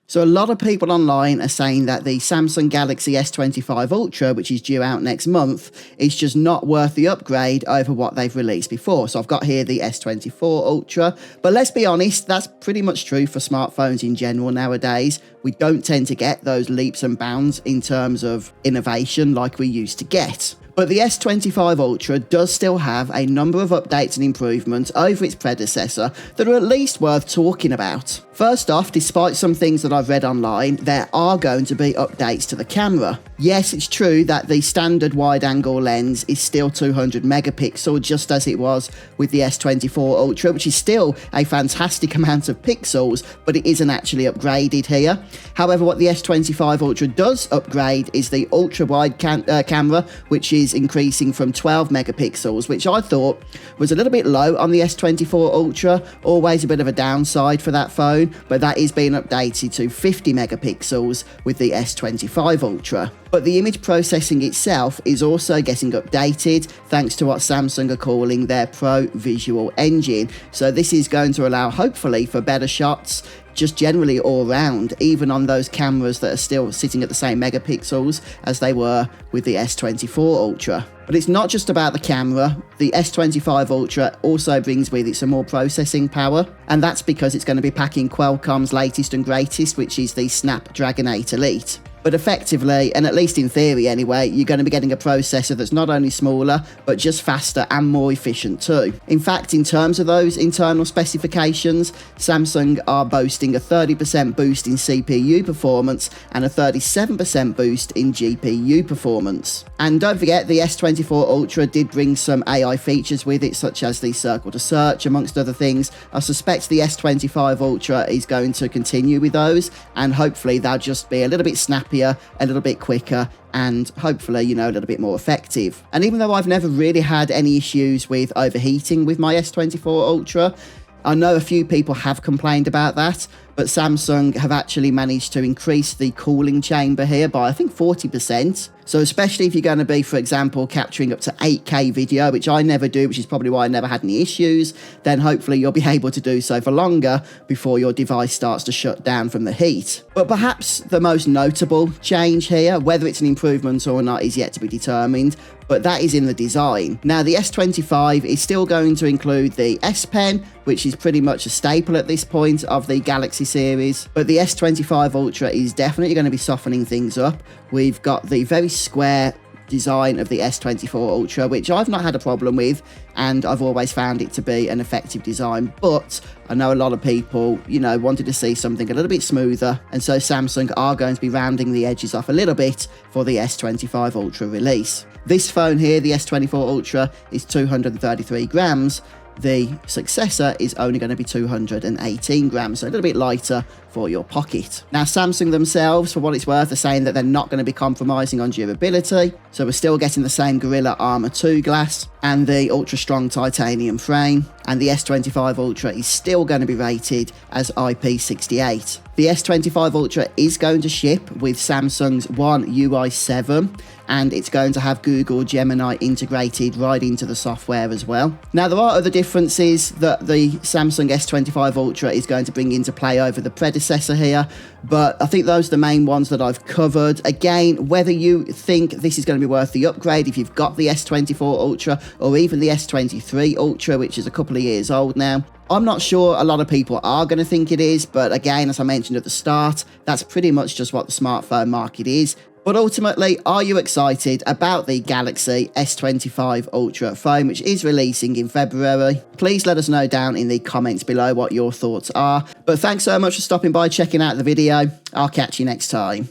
So a lot of people online are saying that the Samsung Galaxy S25 Ultra, which is due out next month, is just not worth the upgrade over what they've released before. So I've got here the S24 Ultra, but let's be honest, that's pretty much true for smartphones in general nowadays. We don't tend to get those leaps and bounds in terms of innovation like we used to get. But the S25 Ultra does still have a number of updates and improvements over its predecessor that are at least worth talking about. First off, despite some things that I've read online, there are going to be updates to the camera. Yes, it's true that the standard wide-angle lens is still 200 megapixel, just as it was with the S24 Ultra, which is still a fantastic amount of pixels, but it isn't actually upgraded here. However, what the S25 Ultra does upgrade is the ultra-wide camera, which is increasing from 12 megapixels, which I thought was a little bit low on the S24 Ultra, always a bit of a downside for that phone, but that is being updated to 50 megapixels with the S25 Ultra. But the image processing itself is also getting updated thanks to what Samsung are calling their Pro Visual Engine. So this is going to allow, hopefully, for better shots just generally all round, even on those cameras that are still sitting at the same megapixels as they were with the S24 Ultra. But it's not just about the camera. The S25 Ultra also brings with it some more processing power, and that's because it's going to be packing Qualcomm's latest and greatest, which is the Snapdragon 8 Elite. But effectively, and at least in theory anyway, you're going to be getting a processor that's not only smaller, but just faster and more efficient too. In fact, in terms of those internal specifications, Samsung are boasting a 30% boost in CPU performance and a 37% boost in GPU performance. And don't forget, the S24 Ultra did bring some AI features with it, such as the circle to search, amongst other things. I suspect the S25 Ultra is going to continue with those, and hopefully they'll just be a little bit snappier, a little bit quicker, and hopefully, a little bit more effective. And even though I've never really had any issues with overheating with my S24 Ultra, I know a few people have complained about that, but Samsung have actually managed to increase the cooling chamber here by, I think, 40%. So especially if you're going to be, for example, capturing up to 8K video, which I never do, which is probably why I never had any issues, then hopefully you'll be able to do so for longer before your device starts to shut down from the heat. But perhaps the most notable change here, whether it's an improvement or not, is yet to be determined, but that is in the design. Now, the S25 is still going to include the S Pen, which is pretty much a staple at this point of the Galaxy series, but the S25 Ultra is definitely going to be softening things up. We've got the very square design of the S24 Ultra, which I've not had a problem with, and I've always found it to be an effective design, but I know a lot of people, wanted to see something a little bit smoother, and so Samsung are going to be rounding the edges off a little bit for the S25 Ultra release. This phone here, the S24 Ultra, is 233 grams. The successor is only going to be 218 grams, so a little bit lighter for your pocket. Now, Samsung themselves, for what it's worth, are saying that they're not going to be compromising on durability, so we're still getting the same Gorilla Armor 2 glass and the ultra-strong titanium frame, and the S25 Ultra is still going to be rated as IP68. The S25 Ultra is going to ship with Samsung's One UI 7, and it's going to have Google Gemini integrated right into the software as well. Now, there are other differences that the Samsung S25 Ultra is going to bring into play over the predecessor here, but I think those are the main ones that I've covered. Again, whether you think this is going to be worth the upgrade if you've got the S24 Ultra or even the S23 Ultra, which is a couple of years old now, I'm not sure a lot of people are going to think it is, but again, as I mentioned at the start, that's pretty much just what the smartphone market is. But ultimately, are you excited about the Galaxy S25 Ultra phone, which is releasing in February? Please let us know down in the comments below what your thoughts are. But thanks so much for stopping by, checking out the video. I'll catch you next time.